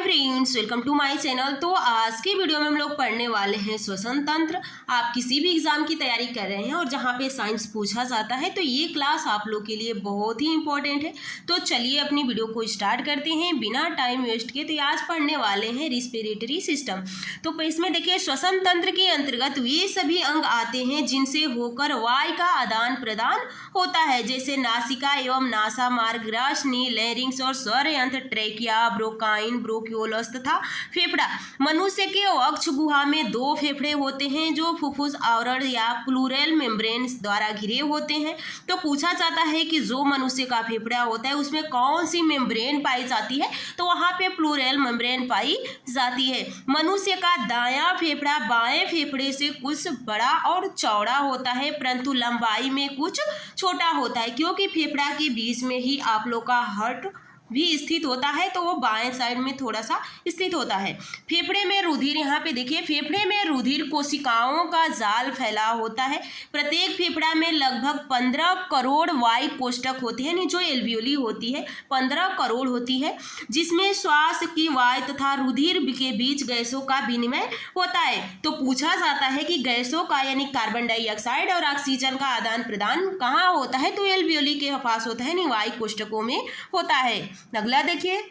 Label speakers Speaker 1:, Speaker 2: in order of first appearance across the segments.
Speaker 1: Friends, welcome to my channel. तो आज के वीडियो में हम लोग पढ़ने वाले हैं श्वसन तंत्र। आप किसी भी एग्जाम की तैयारी कर रहे हैं और जहां पे साइंस पूछा जाता है तो ये क्लास आप लोग के लिए बहुत ही इंपॉर्टेंट है। तो चलिए अपनी वीडियो को स्टार्ट करते हैं बिना टाइम वेस्ट किए। तो आज पढ़ने वाले हैं रिस्पिरेटरी सिस्टम। तो इसमें देखिए श्वसन तंत्र के अंतर्गत वे सभी अंग आते हैं जिनसे होकर वायु का आदान प्रदान होता है, जैसे नासिका एवं नासा मार्ग, ग्रासनी, लैरिंग्स और स्वर यंत्र, ट्रेकिया, ब्रोकाइन, ब्रोक्यूलस तथा फेफड़ा। मनुष्य के वक्ष गुहा में दो फेफड़े होते हैं जो फुफ्फुस आवरण या प्लूरल मेम्ब्रेन द्वारा घिरे होते हैं। तो पूछा जाता है कि जो मनुष्य का फेफड़ा होता है उसमें कौन सी मेम्ब्रेन पाई जाती है, तो वहाँ पे प्लूरल मेम्ब्रेन पाई जाती है। मनुष्य का दायां फेफड़ा बाएं फेफड़े से कुछ बड़ा और चौड़ा होता है, परंतु लंबाई में कुछ छोटा होता है, क्योंकि फेफड़ा के बीच में ही आप लोग का हार्ट भी स्थित होता है, तो वो बाएं साइड में थोड़ा सा स्थित होता है। फेफड़े में रुधिर, यहाँ पे देखिए फेफड़े में रुधिर कोशिकाओं का जाल फैला होता है। प्रत्येक फेफड़ा में लगभग 15 करोड़ वायु कोष्ठक होते हैं, जो एल्वियोली होती है 15 करोड़ होती है, जिसमें श्वास की वायु तथा रुधिर के बीच गैसों का विनिमय होता है। तो पूछा जाता है कि गैसों का यानी कार्बन डाइऑक्साइड और ऑक्सीजन का आदान प्रदान कहाँ होता है, तो एल्वियोली के पास होता है, यानी वायु कोष्ठकों में होता है। अगला देखिए,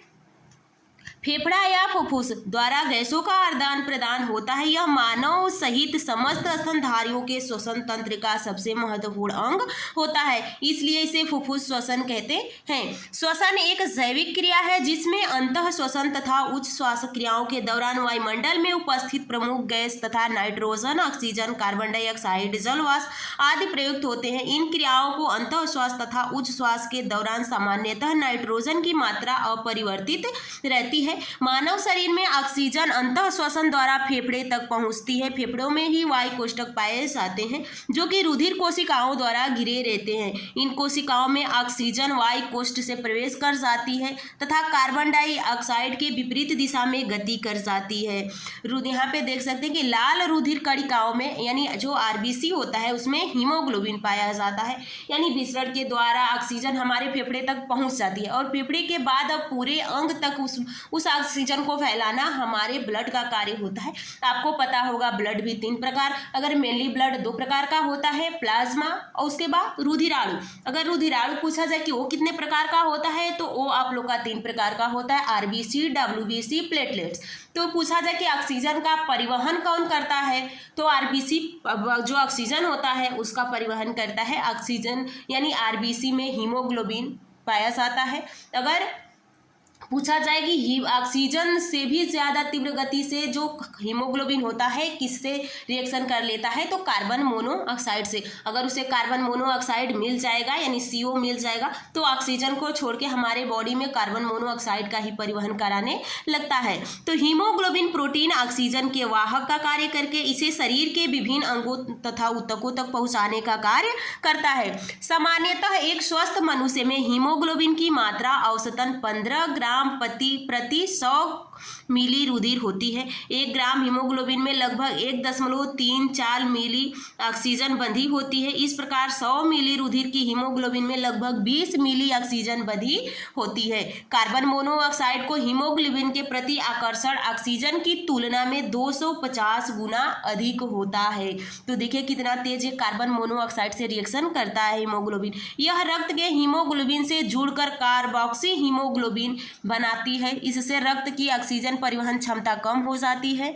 Speaker 1: फेफड़ा या फुफ्फुस द्वारा गैसों का आदान प्रदान होता है। यह मानव सहित समस्त स्तनधारियों के श्वसन तंत्र का सबसे महत्वपूर्ण अंग होता है, इसलिए इसे फुफ्फुस श्वसन कहते हैं। श्वसन एक जैविक क्रिया है जिसमें अंतः श्वसन तथा उच्च श्वास क्रियाओं के दौरान वायुमंडल में उपस्थित प्रमुख गैस तथा नाइट्रोजन, ऑक्सीजन, कार्बन डाइऑक्साइड, जलवाष्प आदि प्रयुक्त होते हैं। इन क्रियाओं को अंतः श्वास तथा उच्च श्वास के दौरान सामान्यतः नाइट्रोजन की मात्रा अपरिवर्तित रहती है। मानव शरीर में ऑक्सीजन अंतः श्वसन द्वारा फेफड़े तक पहुंचती है। फेफड़ों में ही वायु कोष्ठक पाए जाते हैं जो कि रुधिर कोशिकाओं द्वारा घिरे रहते हैं। इन कोशिकाओं में ऑक्सीजन वायु कोष्ठ से प्रवेश कर जाती है तथा कार्बन डाइऑक्साइड के विपरीत दिशा में गति कर जाती है। यहाँ पे देख सकते हैं कि लाल रुधिर कणिकाओं में यानी जो आरबीसी होता है उसमें हीमोग्लोबिन पाया जाता है, यानी विसरण के द्वारा ऑक्सीजन हमारे फेफड़े तक पहुंच जाती है और फेफड़े के बाद अब पूरे अंग तक उस ऑक्सीजन को फैलाना हमारे ब्लड का कार्य होता है। आपको पता होगा ब्लड भी 3 प्रकार, अगर मेनली ब्लड 2 प्रकार का होता है, प्लाज्मा और उसके बाद रुधिराणु। अगर रुधिराणु पूछा जाए कि वो कितने प्रकार का होता है, तो वो आप लोग का 3 प्रकार का होता है, आरबीसी, डब्ल्यूबीसी, प्लेटलेट्स। तो पूछा जाए कि ऑक्सीजन का परिवहन कौन करता है, तो आरबीसी जो ऑक्सीजन होता है उसका परिवहन करता है। ऑक्सीजन यानी आरबीसी में हीमोग्लोबिन पाया जाता है। अगर पूछा जाए कि ऑक्सीजन से भी ज़्यादा तीव्र गति से जो हीमोग्लोबिन होता है किससे रिएक्शन कर लेता है, तो कार्बन मोनोऑक्साइड से। अगर उसे कार्बन मोनोऑक्साइड मिल जाएगा यानी CO मिल जाएगा तो ऑक्सीजन को छोड़ के हमारे बॉडी में कार्बन मोनोऑक्साइड का ही परिवहन कराने लगता है। तो हीमोग्लोबिन प्रोटीन ऑक्सीजन के वाहक का कार्य करके इसे शरीर के विभिन्न अंगों तथा ऊतकों तक पहुँचाने का कार्य करता है। सामान्यतः एक स्वस्थ मनुष्य में हीमोग्लोबिन की मात्रा औसतन 15 ग्राम प्रति 100 मिली रुधिर होती है। 1 ग्राम हीमोग्लोबिन में लगभग 1.34 मिली ऑक्सीजन बंधी होती है। इस प्रकार 100 मिली रुधिर की हीमोग्लोबिन में लगभग 20 मिली ऑक्सीजन बंधी होती है। कार्बन मोनोऑक्साइड को हीमोग्लोबिन के प्रति आकर्षण ऑक्सीजन की तुलना में 250 गुना अधिक होता है। तो देखिए कितना तेज ये कार्बन मोनोऑक्साइड से रिएक्शन करता है हीमोग्लोबिन। यह रक्त के हीमोग्लोबिन से जुड़कर कार्बोक्सी हीमोग्लोबिन बनाती है। इससे रक्त की ऑक्सीजन परिवहन क्षमता कम हो जाती है।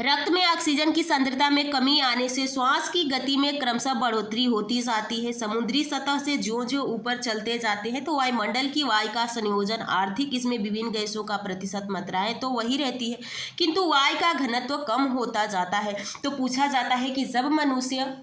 Speaker 1: रक्त में ऑक्सीजन की सांद्रता में कमी आने से श्वास की गति में क्रमशः बढ़ोतरी होती जाती है। समुद्री सतह से जो ऊपर चलते जाते हैं तो वायुमंडल की वायु का संयोजन आर्थिक इसमें विभिन्न गैसों का प्रतिशत मात्रा है तो वही रहती है, किंतु वायु का घनत्व कम होता जाता है। तो पूछा जाता है कि जब मनुष्य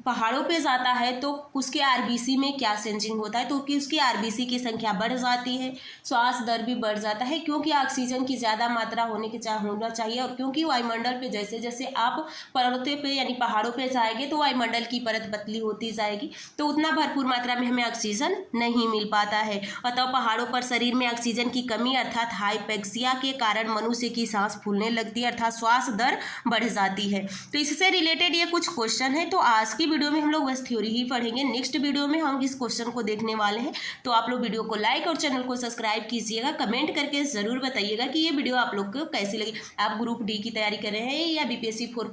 Speaker 1: पहाड़ों पे जाता है तो उसके आरबीसी में क्या चेंजिंग होता है, तो कि उसकी आरबीसी की संख्या बढ़ जाती है, श्वास दर भी बढ़ जाता है, क्योंकि ऑक्सीजन की ज़्यादा मात्रा होना चाहिए। और क्योंकि वायुमंडल पे जैसे जैसे आप पर्वतों पे यानी पहाड़ों पे जाएंगे तो वायुमंडल की परत पतली होती जाएगी, तो उतना भरपूर मात्रा में हमें ऑक्सीजन नहीं मिल पाता है। अतः पहाड़ों पर शरीर में ऑक्सीजन की कमी अर्थात हाइपैक्सिया के कारण मनुष्य की सांस फूलने लगती है, अर्थात श्वास दर बढ़ जाती है। तो इससे रिलेटेड ये कुछ क्वेश्चन है। तो आज की वीडियो में हम लोग बस थ्योरी ही पढ़ेंगे। नेक्स्ट वीडियो में हम इस क्वेश्चन को देखने वाले हैं। तो आप लोग वीडियो को लाइक और चैनल को सब्सक्राइब कीजिएगा। कमेंट करके ज़रूर बताइएगा कि ये वीडियो आप लोग को कैसी लगी। आप ग्रुप डी की तैयारी कर रहे हैं या बीपीएससी 4